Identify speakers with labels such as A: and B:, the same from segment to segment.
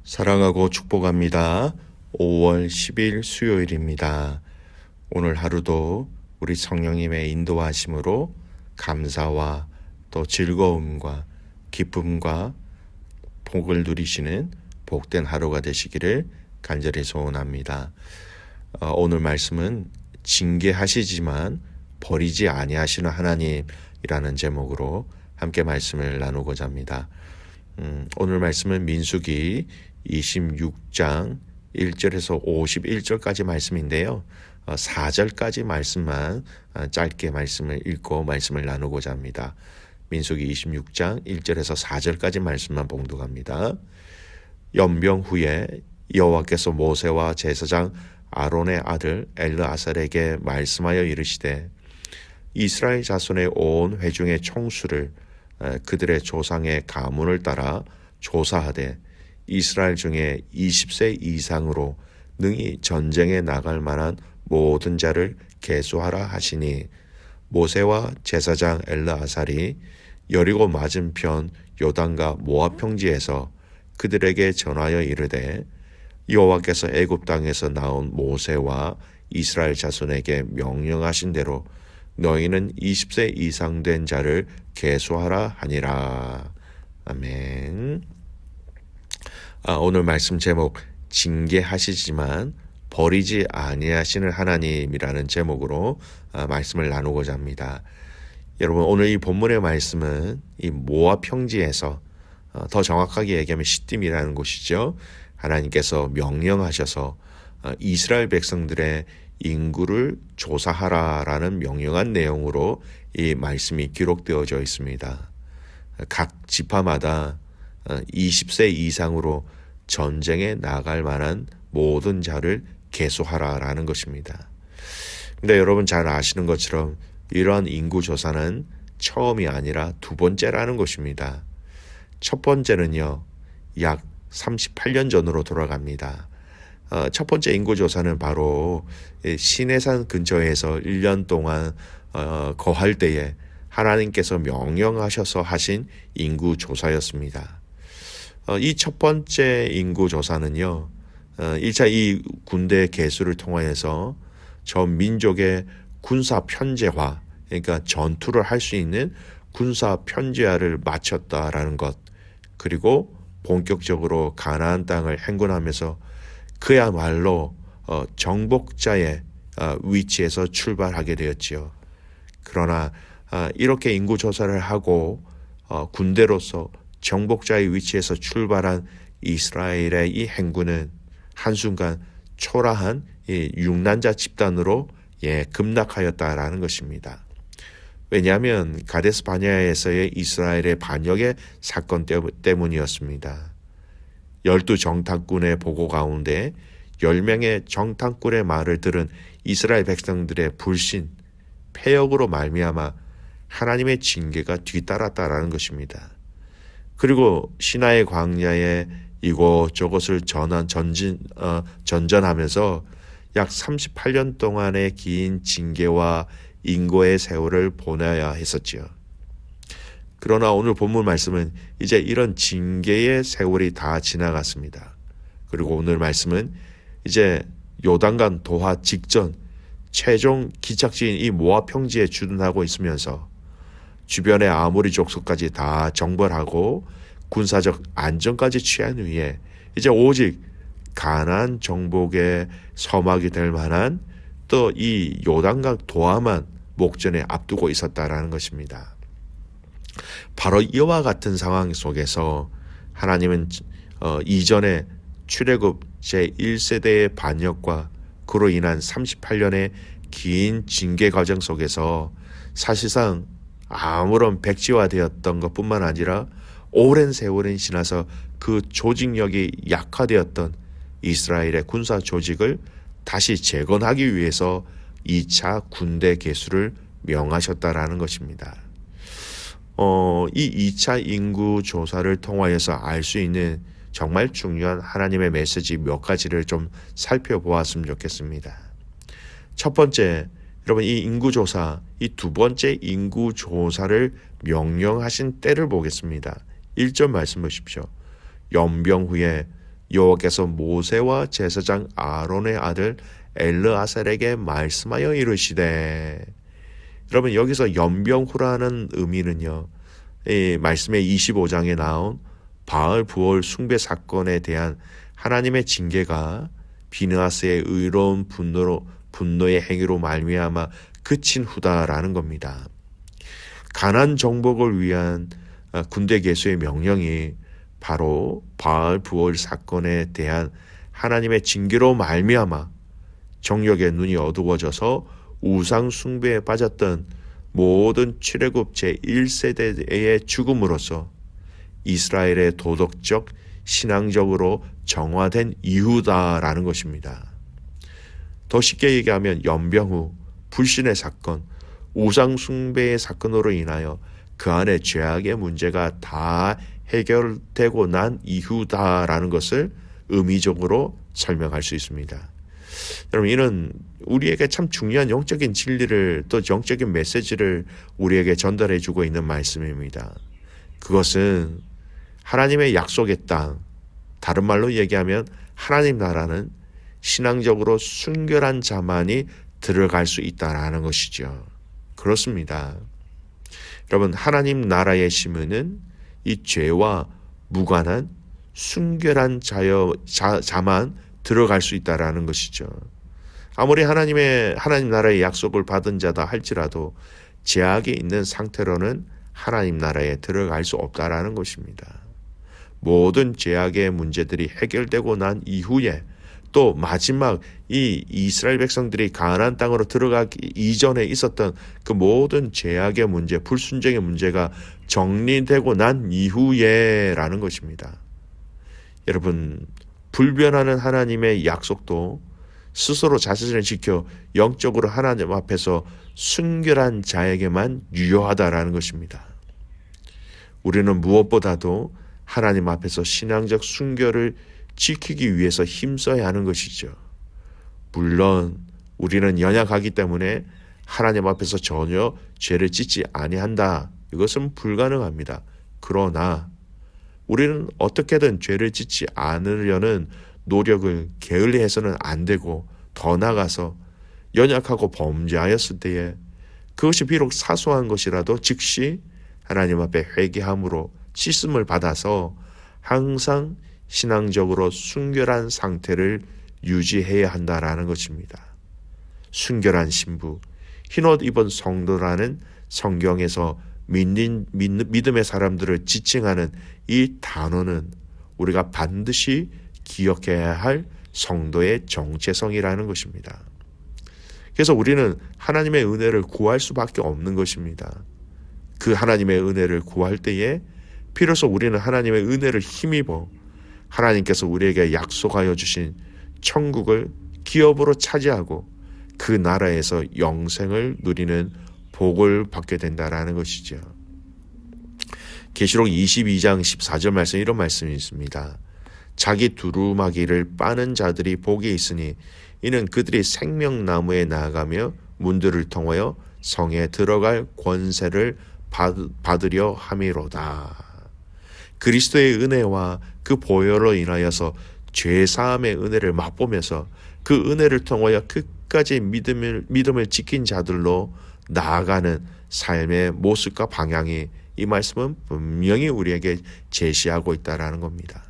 A: 사랑하고 축복합니다. 5월 10일 수요일입니다. 오늘 하루도 우리 성령님의 인도하심으로 감사와 또 즐거움과 기쁨과 복을 누리시는 복된 하루가 되시기를 간절히 소원합니다. 오늘 말씀은 징계하시지만 버리지 아니하시는 하나님이라는 제목으로 함께 말씀을 나누고자 합니다. 오늘 말씀은 민수기 26장 1절에서 51절까지 말씀인데요. 4절까지 말씀만 짧게 말씀을 읽고 말씀을 나누고자 합니다. 민수기 26장 1절에서 4절까지 말씀만 봉독합니다. 연병 후에 여호와께서 모세와 제사장 아론의 아들 엘르아살에게 말씀하여 이르시되 이스라엘 자손의 온 회중의 총수를 그들의 조상의 가문을 따라 조사하되 이스라엘 중에 20세 이상으로 능히 전쟁에 나갈 만한 모든 자를 계수하라 하시니 모세와 제사장 엘르아살이 여리고 맞은편 요단과 모압 평지에서 그들에게 전하여 이르되 여호와께서 애굽 땅에서 나온 모세와 이스라엘 자손에게 명령하신 대로 너희는 20세 이상 된 자를 계수하라 하니라. 아멘. 오늘 말씀 제목 징계하시지만 버리지 아니하시는 하나님이라는 제목으로 말씀을 나누고자 합니다. 여러분, 오늘 이 본문의 말씀은 이 모압 평지에서 더 정확하게 얘기하면 시딤이라는 곳이죠. 하나님께서 명령하셔서 이스라엘 백성들의 인구를 조사하라라는 명령한 내용으로 이 말씀이 기록되어져 있습니다. 각 지파마다 20세 이상으로 전쟁에 나갈 만한 모든 자를 계수하라라는 것입니다. 근데 여러분 잘 아시는 것처럼 이러한 인구 조사는 처음이 아니라 두 번째라는 것입니다. 첫 번째는요, 약 38년 전으로 돌아갑니다. 첫 번째 인구조사는 바로 시내산 근처에서 1년 동안 거할 때에 하나님께서 명령하셔서 하신 인구조사였습니다. 이 첫 번째 인구조사는요, 1차 이 군대 개수를 통하여서 전 민족의 군사 편제화, 그러니까 전투를 할 수 있는 군사 편제화를 마쳤다라는 것, 그리고 본격적으로 가나안 땅을 행군하면서 그야말로 정복자의 위치에서 출발하게 되었지요. 그러나 이렇게 인구조사를 하고 군대로서 정복자의 위치에서 출발한 이스라엘의 이 행군은 한순간 초라한 육난자 집단으로 급락하였다라는 것입니다. 왜냐하면 가데스 바네아에서의 이스라엘의 반역의 사건 때문이었습니다. 12 정탐꾼의 보고 가운데 10명의 정탐꾼의 말을 들은 이스라엘 백성들의 불신, 패역으로 말미암아 하나님의 징계가 뒤따랐다라는 것입니다. 그리고 시나의 광야에 이곳저곳을 전전하면서 약 38년 동안의 긴 징계와 인고의 세월을 보내야 했었지요. 그러나 오늘 본문 말씀은 이제 이런 징계의 세월이 다 지나갔습니다. 그리고 오늘 말씀은 이제 요단강 도하 직전 최종 기착지인 이 모압 평지에 주둔하고 있으면서 주변의 아모리 족속까지 다 정벌하고 군사적 안정까지 취한 후에 이제 오직 가나안 정복의 서막이 될 만한 또 이 요단강 도하만 목전에 앞두고 있었다라는 것입니다. 바로 이와 같은 상황 속에서 하나님은 이전에 출애굽 제1세대의 반역과 그로 인한 38년의 긴 징계 과정 속에서 사실상 아무런 백지화되었던 것뿐만 아니라 오랜 세월이 지나서 그 조직력이 약화되었던 이스라엘의 군사 조직을 다시 재건하기 위해서 2차 군대 개수를 명하셨다라는 것입니다. 이 2차 인구 조사를 통하여서 알 수 있는 정말 중요한 하나님의 메시지 몇 가지를 좀 살펴보았으면 좋겠습니다. 첫 번째, 여러분 이 인구조사, 이 두 번째 인구조사를 명령하신 때를 보겠습니다. 1절 말씀 보십시오. 연병 후에 여호와께서 모세와 제사장 아론의 아들 엘르아살에게 말씀하여 이르시되. 여러분 여기서 연병후라는 의미는요, 이 말씀의 25장에 나온 바알 부올 숭배 사건에 대한 하나님의 징계가 비느하스의 의로운 분노의 행위로 말미암아 그친 후다라는 겁니다. 가난 정복을 위한 군대 개수의 명령이 바로 바알 부올 사건에 대한 하나님의 징계로 말미암아 정욕의 눈이 어두워져서 우상 숭배에 빠졌던 모든 출애굽 제1세대의 죽음으로써 이스라엘의 도덕적, 신앙적으로 정화된 이후다라는 것입니다. 더 쉽게 얘기하면 연병 후 불신의 사건, 우상 숭배의 사건으로 인하여 그 안에 죄악의 문제가 다 해결되고 난 이후다라는 것을 의미적으로 설명할 수 있습니다. 여러분 이는 우리에게 참 중요한 영적인 진리를, 또 영적인 메시지를 우리에게 전달해 주고 있는 말씀입니다. 그것은 하나님의 약속의 땅, 다른 말로 얘기하면 하나님 나라는 신앙적으로 순결한 자만이 들어갈 수 있다라는 것이죠. 그렇습니다. 여러분 하나님 나라의 심은은 이 죄와 무관한 순결한 자만 들어갈 수 있다라는 것이죠. 아무리 하나님 나라의 약속을 받은 자다 할지라도 죄악이 있는 상태로는 하나님 나라에 들어갈 수 없다라는 것입니다. 모든 죄악의 문제들이 해결되고 난 이후에 또 마지막 이 이스라엘 백성들이 가나안 땅으로 들어가기 이전에 있었던 그 모든 죄악의 문제, 불순종의 문제가 정리되고 난 이후에라는 것입니다. 여러분 불변하는 하나님의 약속도 스스로 자신을 지켜 영적으로 하나님 앞에서 순결한 자에게만 유효하다라는 것입니다. 우리는 무엇보다도 하나님 앞에서 신앙적 순결을 지키기 위해서 힘써야 하는 것이죠. 물론 우리는 연약하기 때문에 하나님 앞에서 전혀 죄를 짓지 아니한다. 이것은 불가능합니다. 그러나 우리는 어떻게든 죄를 짓지 않으려는 노력을 게을리해서는 안 되고, 더 나아가서 연약하고 범죄하였을 때에 그것이 비록 사소한 것이라도 즉시 하나님 앞에 회개함으로 씻음을 받아서 항상 신앙적으로 순결한 상태를 유지해야 한다라는 것입니다. 순결한 신부, 흰옷 입은 성도라는 성경에서 믿음의 사람들을 지칭하는 이 단어는 우리가 반드시 기억해야 할 성도의 정체성이라는 것입니다. 그래서 우리는 하나님의 은혜를 구할 수밖에 없는 것입니다. 그 하나님의 은혜를 구할 때에 비로소 우리는 하나님의 은혜를 힘입어 하나님께서 우리에게 약속하여 주신 천국을 기업으로 차지하고 그 나라에서 영생을 누리는 복을 받게 된다라는 것이죠. 계시록 22장 14절 말씀, 이런 말씀이 있습니다. 자기 두루마기를 빠는 자들이 복이 있으니 이는 그들이 생명나무에 나아가며 문들을 통하여 성에 들어갈 권세를 받으려 함이로다. 그리스도의 은혜와 그 보혈로 인하여서 죄사함의 은혜를 맛보면서 그 은혜를 통하여 끝까지 믿음을 지킨 자들로 나아가는 삶의 모습과 방향이, 이 말씀은 분명히 우리에게 제시하고 있다라는 겁니다.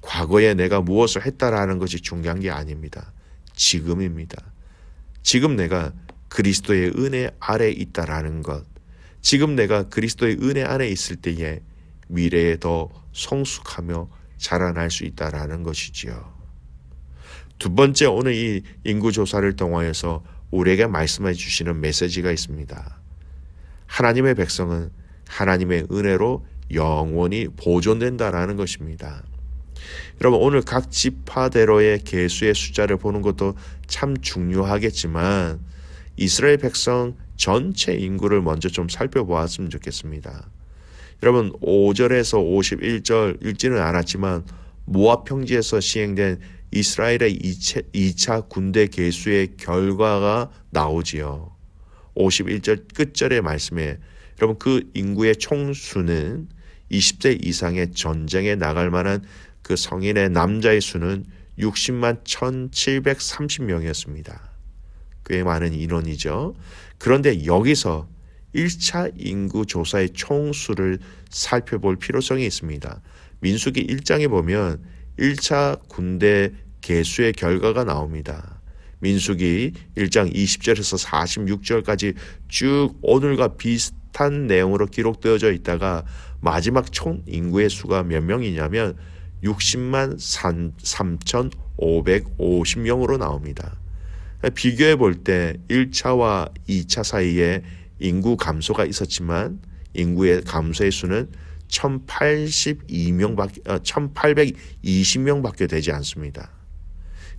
A: 과거에 내가 무엇을 했다라는 것이 중요한 게 아닙니다. 지금입니다. 지금 내가 그리스도의 은혜 아래 있다라는 것, 지금 내가 그리스도의 은혜 안에 있을 때에 미래에 더 성숙하며 자라날 수 있다라는 것이지요. 두 번째, 오늘 이 인구조사를 통하여서 우리에게 말씀해 주시는 메시지가 있습니다. 하나님의 백성은 하나님의 은혜로 영원히 보존된다라는 것입니다. 여러분 오늘 각 지파대로의 계수의 숫자를 보는 것도 참 중요하겠지만 이스라엘 백성 전체 인구를 먼저 좀 살펴보았으면 좋겠습니다. 여러분 5절에서 51절 읽지는 않았지만 모압 평지에서 시행된 이스라엘의 2차 군대 계수의 결과가 나오지요. 51절 끝절의 말씀에 여러분 그 인구의 총수는 20세 이상의 전쟁에 나갈 만한 그 성인의 남자의 수는 60만 1730명이었습니다. 꽤 많은 인원이죠. 그런데 여기서 1차 인구 조사의 총수를 살펴볼 필요성이 있습니다. 민수기 1장에 보면 1차 군대 개수의 결과가 나옵니다. 민수기 1장 20절에서 46절까지 쭉 오늘과 비슷한 내용으로 기록되어져 있다가 마지막 총 인구의 수가 몇 명이냐면 60만 3,550명으로 나옵니다. 비교해 볼 때 1차와 2차 사이에 인구 감소가 있었지만 인구의 감소의 수는 1820명밖에 되지 않습니다.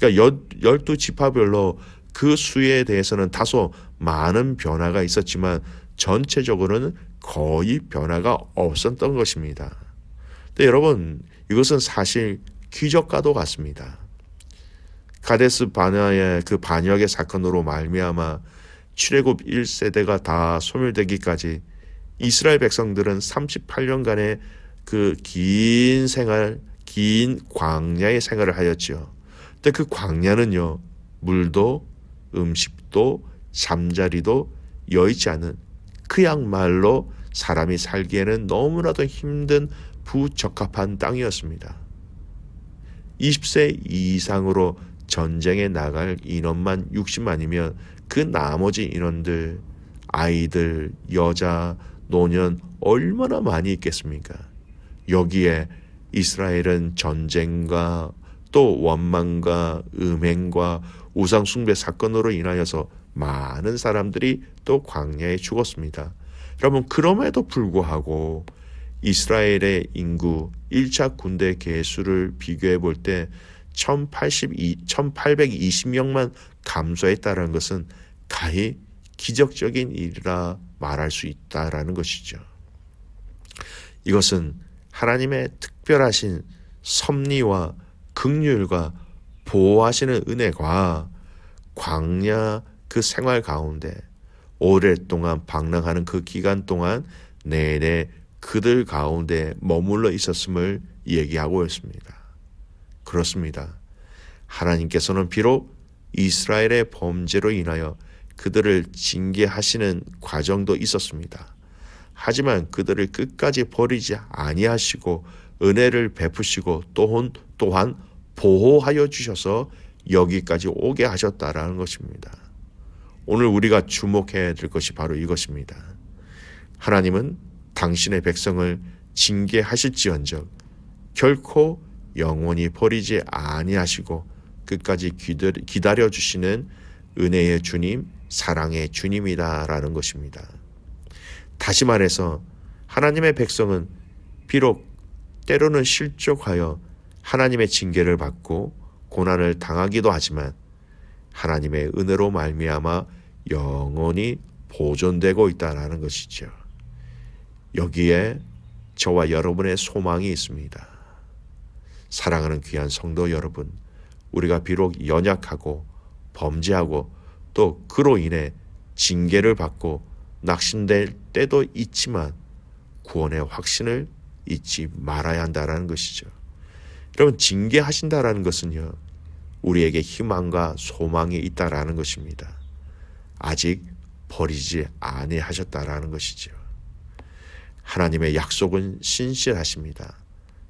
A: 그러니까 12지파별로 그 수에 대해서는 다소 많은 변화가 있었지만 전체적으로는 거의 변화가 없었던 것입니다. 근데 여러분, 이것은 사실 기적과도 같습니다. 가데스 바네아의 그 반역의 사건으로 말미암아 출애굽 1세대가 다 소멸되기까지 이스라엘 백성들은 38년간의 그 긴 광야의 생활을 하였죠. 근데 그 광야는요, 물도 음식도 잠자리도 여의치 않은, 그야말로 사람이 살기에는 너무나도 힘든 부적합한 땅이었습니다. 20세 이상으로 전쟁에 나갈 인원만 60만이면 그 나머지 인원들, 아이들, 여자, 노년 얼마나 많이 있겠습니까? 여기에 이스라엘은 전쟁과 또 원망과 음행과 우상숭배 사건으로 인하여서 많은 사람들이 또 광야에 죽었습니다. 여러분, 그럼에도 불구하고 이스라엘의 인구 1차 군대 개수를 비교해 볼 때 1820명만 감소했다는 것은 가히 기적적인 일이라 말할 수 있다라는 것이죠. 이것은 하나님의 특별하신 섭리와 긍휼과 보호하시는 은혜가 광야 그 생활 가운데 오랫동안 방랑하는 그 기간 동안 내내 그들 가운데 머물러 있었음을 얘기하고 있습니다. 그렇습니다. 하나님께서는 비록 이스라엘의 범죄로 인하여 그들을 징계하시는 과정도 있었습니다. 하지만 그들을 끝까지 버리지 아니하시고 은혜를 베푸시고 또한 보호하여 주셔서 여기까지 오게 하셨다라는 것입니다. 오늘 우리가 주목해야 될 것이 바로 이것입니다. 하나님은 당신의 백성을 징계하실지언정 결코 영원히 버리지 아니하시고 끝까지 기다려 주시는 은혜의 주님, 사랑의 주님이다라는 것입니다. 다시 말해서 하나님의 백성은 비록 때로는 실족하여 하나님의 징계를 받고 고난을 당하기도 하지만 하나님의 은혜로 말미암아 영원히 보존되고 있다는 것이죠. 여기에 저와 여러분의 소망이 있습니다. 사랑하는 귀한 성도 여러분, 우리가 비록 연약하고 범죄하고 또 그로 인해 징계를 받고 낙심될 때도 있지만 구원의 확신을 잊지 말아야 한다는 것이죠. 여러분, 징계하신다라는 것은요, 우리에게 희망과 소망이 있다라는 것입니다. 아직 버리지 아니하셨다라는 것이죠. 하나님의 약속은 신실하십니다.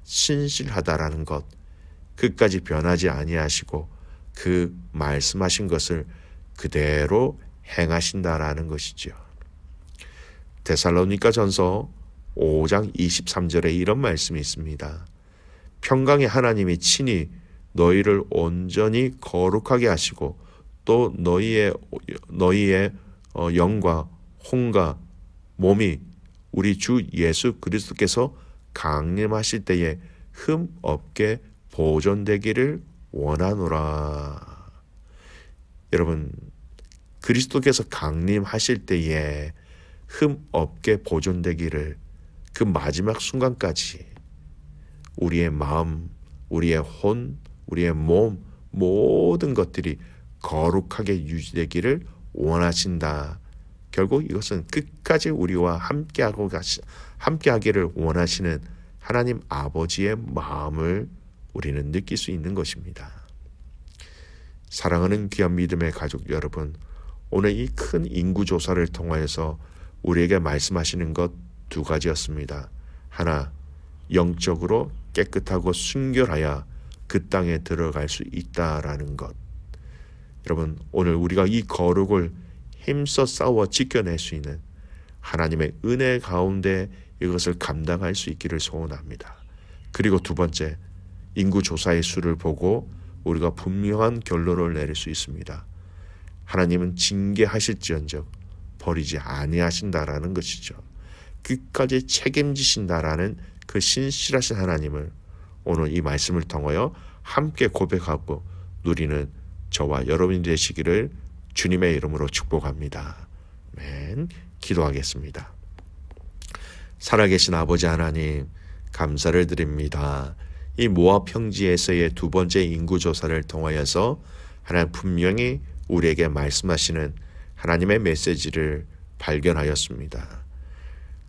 A: 신실하다라는 것, 끝까지 변하지 아니하시고 그 말씀하신 것을 그대로 행하신다라는 것이죠. 데살로니가전서 5장 23절에 이런 말씀이 있습니다. 평강의 하나님이 친히 너희를 온전히 거룩하게 하시고 또 너희의 영과 혼과 몸이 우리 주 예수 그리스도께서 강림하실 때에 흠 없게 보존되기를 원하노라. 여러분, 그리스도께서 강림하실 때에 흠 없게 보존되기를, 그 마지막 순간까지 우리의 마음, 우리의 혼, 우리의 몸, 모든 것들이 거룩하게 유지되기를 원하신다. 결국 이것은 끝까지 우리와 함께하기를 원하시는 하나님 아버지의 마음을 우리는 느낄 수 있는 것입니다. 사랑하는 귀한 믿음의 가족 여러분, 오늘 이 큰 인구조사를 통하여서 우리에게 말씀하시는 것 두 가지였습니다. 하나, 영적으로 깨끗하고 순결하여 그 땅에 들어갈 수 있다라는 것. 여러분, 오늘 우리가 이 거룩을 힘써 싸워 지켜낼 수 있는 하나님의 은혜 가운데 이것을 감당할 수 있기를 소원합니다. 그리고 두 번째, 인구조사의 수를 보고 우리가 분명한 결론을 내릴 수 있습니다. 하나님은 징계하실지언정 버리지 아니하신다라는 것이죠. 끝까지 책임지신다라는 그 신실하신 하나님을 오늘 이 말씀을 통하여 함께 고백하고 누리는 저와 여러분이 되시기를 주님의 이름으로 축복합니다. 아멘. 기도하겠습니다. 살아계신 아버지 하나님, 감사를 드립니다. 이 모압 평지에서의 두 번째 인구조사를 통하여서 하나님 분명히 우리에게 말씀하시는 하나님의 메시지를 발견하였습니다.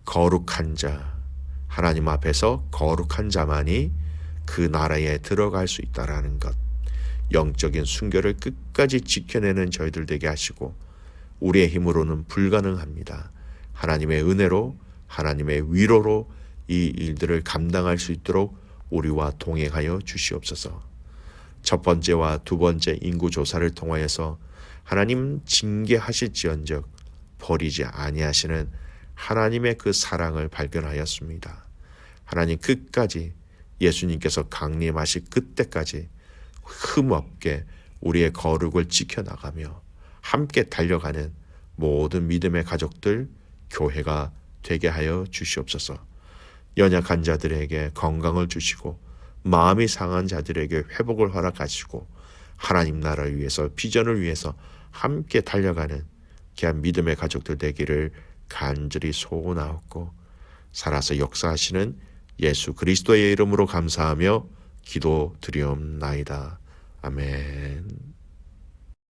A: 거룩한 자, 하나님 앞에서 거룩한 자만이 그 나라에 들어갈 수 있다라는 것, 영적인 순결을 끝까지 지켜내는 저희들 되게 하시고 우리의 힘으로는 불가능합니다. 하나님의 은혜로, 하나님의 위로로 이 일들을 감당할 수 있도록 우리와 동행하여 주시옵소서. 첫 번째와 두 번째 인구조사를 통하여서 하나님 징계하실지언정 버리지 아니하시는 하나님의 그 사랑을 발견하였습니다. 하나님 끝까지 예수님께서 강림하실 그때까지 흠없게 우리의 거룩을 지켜나가며 함께 달려가는 모든 믿음의 가족들, 교회가 되게 하여 주시옵소서. 연약한 자들에게 건강을 주시고 마음이 상한 자들에게 회복을 허락하시고 하나님 나라를 위해서, 비전을 위해서 함께 달려가는 귀한 믿음의 가족들 되기를 간절히 소원하옵고 살아서 역사하시는 예수 그리스도의 이름으로 감사하며 기도드리옵나이다. 아멘.